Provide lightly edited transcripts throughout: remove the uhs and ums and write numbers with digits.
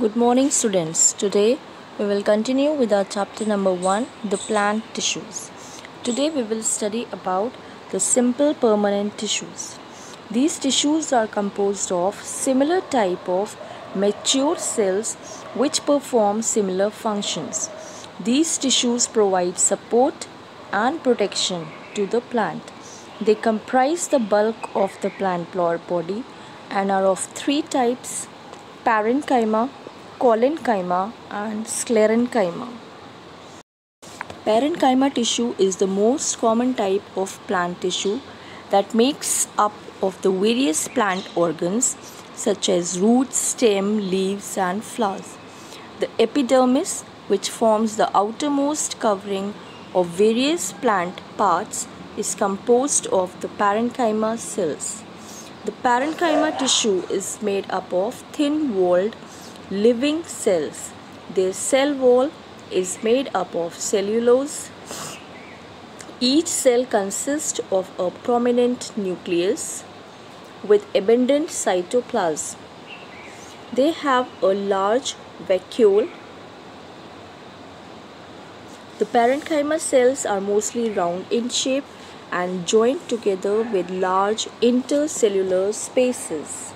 Good morning, students. Today we will continue with our chapter number 1, the plant tissues. Today we will study about the simple permanent tissues. These tissues are composed of similar type of mature cells which perform similar functions. These tissues provide support and protection to the plant. They comprise the bulk of the plant body and are of three types: parenchyma, collenchyma and sclerenchyma. Parenchyma tissue is the most common type of plant tissue that makes up of the various plant organs such as roots, stem, leaves and flowers. The epidermis, which forms the outermost covering of various plant parts, is composed of the parenchyma cells. The parenchyma tissue is made up of thin-walled living cells. Their cell wall is made up of cellulose. Each cell consists of a prominent nucleus with abundant cytoplasm. They have a large vacuole. The parenchyma cells are mostly round in shape and joined together with large intercellular spaces.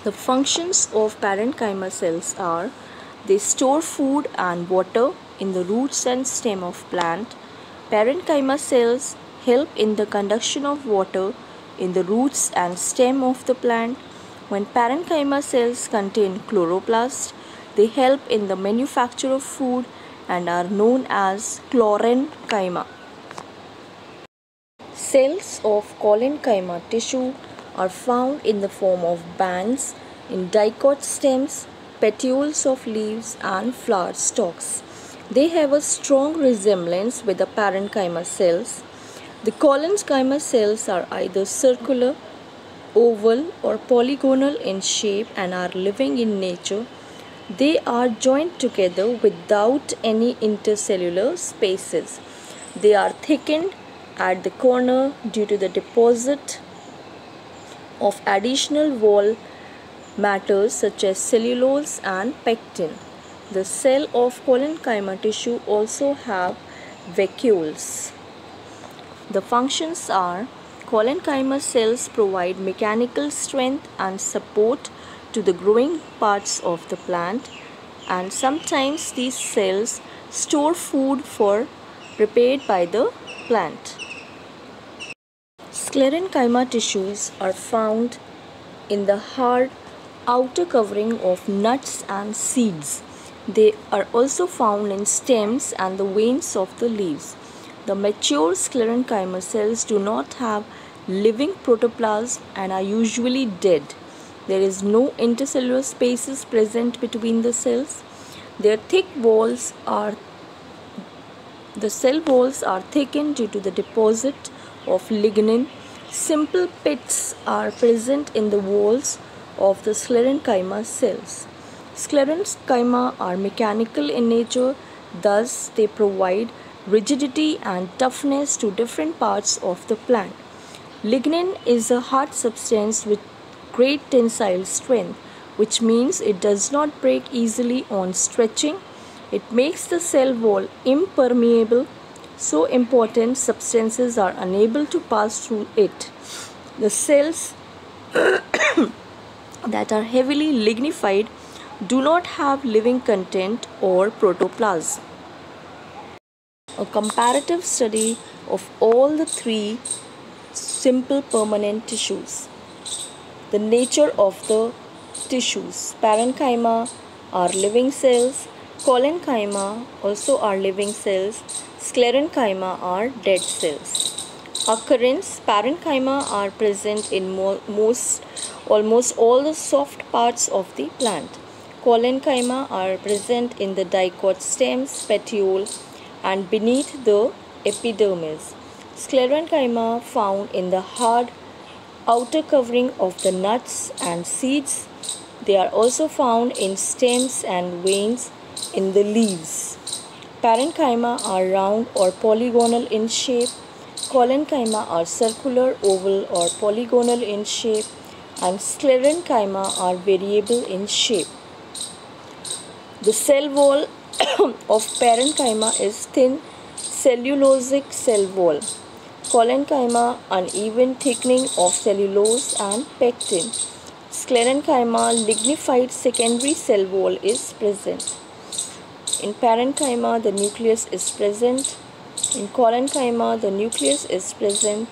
The functions of parenchyma cells are: they store food and water in the roots and stem of plant. Parenchyma cells help in the conduction of water in the roots and stem of the plant. When parenchyma cells contain chloroplast, they help in the manufacture of food and are known as chlorenchyma. Cells of collenchyma tissue are found in the form of bands in dicot stems, petioles of leaves and flower stalks. They have a strong resemblance with the parenchyma cells. The collenchyma cells are either circular, oval or polygonal in shape and are living in nature. They are joined together without any intercellular spaces. They are thickened at the corner due to the deposit of additional wall matters such as cellulose and pectin. The cell of collenchyma tissue also have vacuoles. The functions are: collenchyma cells provide mechanical strength and support to the growing parts of the plant, and sometimes these cells store food for prepared by the plant. Sclerenchyma tissues are found in the hard outer covering of nuts and seeds. They are also found in stems and the veins of the leaves. The mature sclerenchyma cells do not have living protoplasm and are usually dead. There is no intercellular spaces present between the cells. Their cell walls are thickened due to the deposit of lignin. Simple pits are present in the walls of the sclerenchyma cells. Sclerenchyma are mechanical in nature, thus they provide rigidity and toughness to different parts of the plant. Lignin is a hard substance with great tensile strength, which means it does not break easily on stretching. It makes the cell wall impermeable, so important substances are unable to pass through it. The cells that are heavily lignified do not have living content or protoplasm. A comparative study of all the three simple permanent tissues. The nature of the tissues: parenchyma are living cells, collenchyma also are living cells, sclerenchyma are dead cells. Occurrence: parenchyma are present in almost all the soft parts of the plant. Collenchyma are present in the dicot stems, petiole and beneath the epidermis. Sclerenchyma found in the hard outer covering of the nuts and seeds. They are also found in stems and veins in the leaves. Parenchyma are round or polygonal in shape. Collenchyma are circular, oval or polygonal in shape. and sclerenchyma are variable in shape. The cell wall of parenchyma is thin cellulosic cell wall. Collenchyma, uneven thickening of cellulose and pectin. Sclerenchyma, lignified secondary cell wall is present. In parenchyma, the nucleus is present. In collenchyma, the nucleus is present.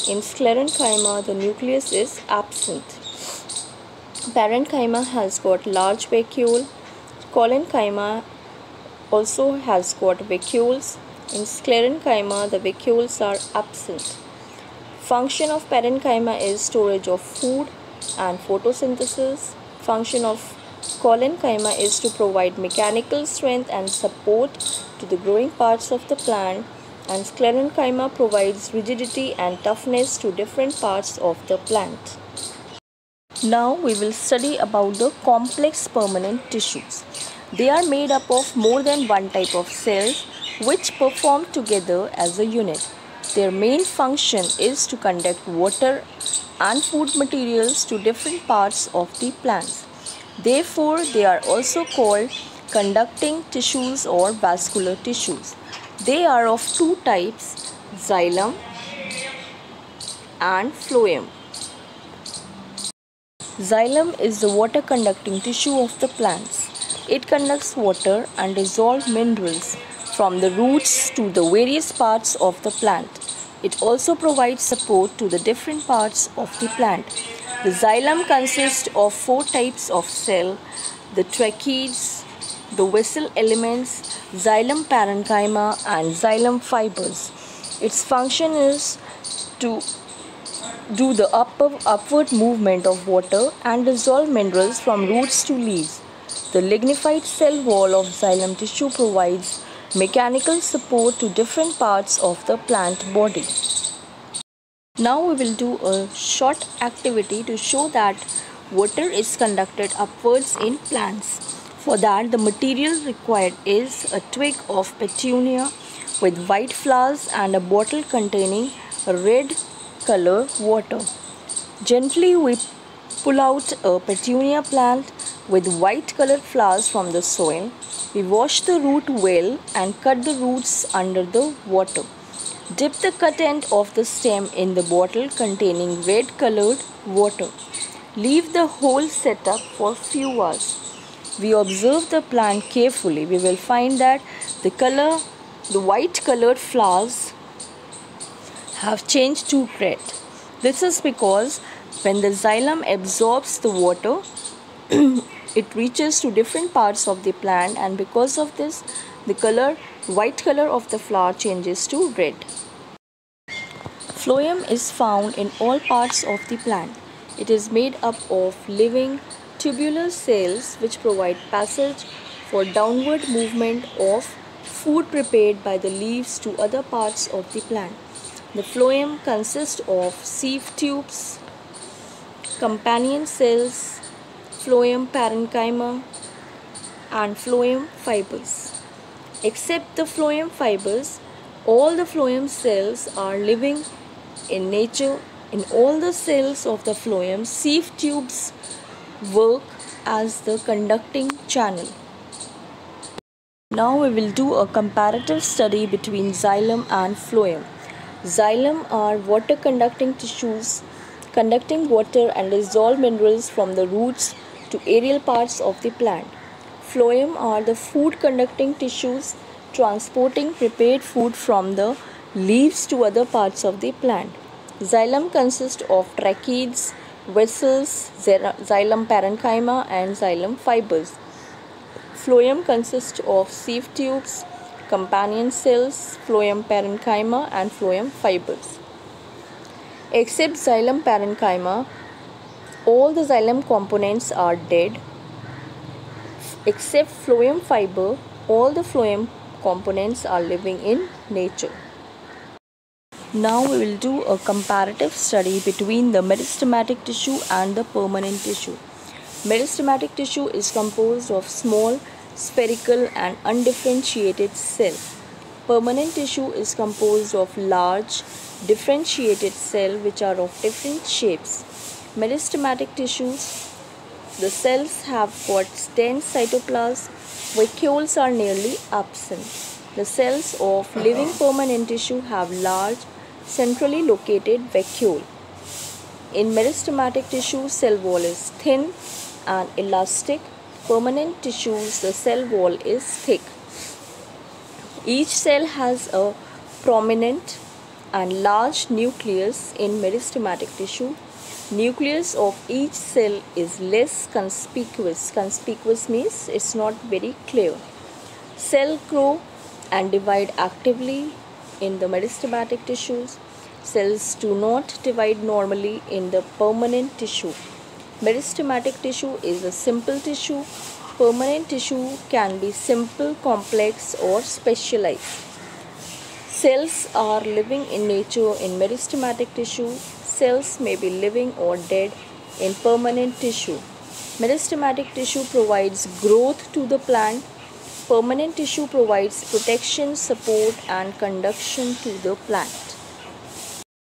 In sclerenchyma, the nucleus is absent. Parenchyma has got large vacuole. Collenchyma also has got vacuoles. In sclerenchyma, the vacuoles are absent. Function of parenchyma is storage of food and photosynthesis. Function of collenchyma is to provide mechanical strength and support to the growing parts of the plant, and sclerenchyma provides rigidity and toughness to different parts of the plant. Now we will study about the complex permanent tissues. They are made up of more than one type of cells which perform together as a unit. Their main function is to conduct water and food materials to different parts of the plants. Therefore, they are also called conducting tissues or vascular tissues. They are of two types, xylem and phloem. Xylem is the water conducting tissue of the plants. It conducts water and dissolved minerals from the roots to the various parts of the plant. It also provides support to the different parts of the plant. The xylem consists of four types of cell: the tracheids, the vessel elements, xylem parenchyma and xylem fibers. Its function is to do the upward movement of water and dissolve minerals from roots to leaves. The lignified cell wall of xylem tissue provides mechanical support to different parts of the plant body. Now we will do a short activity to show that water is conducted upwards in plants. For that, the material required is a twig of petunia with white flowers and a bottle containing red color water. Gently we pull out a petunia plant with white colored flowers from the soil. We wash the root well and cut the roots under the water. Dip the cut end of the stem in the bottle containing red colored water. Leave the whole set up for few hours. We observe the plant carefully. We will find that the white colored flowers have changed to red. This is because when the xylem absorbs the water, it reaches to different parts of the plant, and because of this, the white color of the flower changes to red. Phloem is found in all parts of the plant. It is made up of living tubular cells which provide passage for downward movement of food prepared by the leaves to other parts of the plant. The phloem consists of sieve tubes, companion cells, phloem parenchyma, and phloem fibers. Except the phloem fibers, all the phloem cells are living in nature. In all the cells of the phloem, sieve tubes work as the conducting channel. Now we will do a comparative study between xylem and phloem. Xylem are water conducting tissues conducting water and dissolved minerals from the roots to aerial parts of the plant. Phloem are the food conducting tissues transporting prepared food from the leaves to other parts of the plant. Xylem consists of tracheids, vessels, xylem parenchyma and xylem fibers. Phloem consists of sieve tubes, companion cells, phloem parenchyma and phloem fibers. Except xylem parenchyma, all the xylem components are dead. Except phloem fiber, all the phloem components are living in nature. Now we will do a comparative study between the meristematic tissue and the permanent tissue. Meristematic tissue is composed of small, spherical and undifferentiated cells. Permanent tissue is composed of large, differentiated cells which are of different shapes. Meristematic tissues. The cells have got dense cytoplasm. Vacuoles are nearly absent. The cells of living permanent tissue have large, centrally located vacuole. In meristematic tissue, cell wall is thin and elastic. Permanent tissues, the cell wall is thick. Each cell has a prominent and large nucleus in meristematic tissue. Nucleus of each cell is less conspicuous. Conspicuous means it's not very clear. Cell grow and divide actively in the meristematic tissues. Cells do not divide normally in the permanent tissue. Meristematic tissue is a simple tissue. Permanent tissue can be simple, complex, or specialized. Cells are living in nature in meristematic tissue. Cells may be living or dead in permanent tissue. Meristematic tissue provides growth to the plant. Permanent tissue provides protection, support, and conduction to the plant.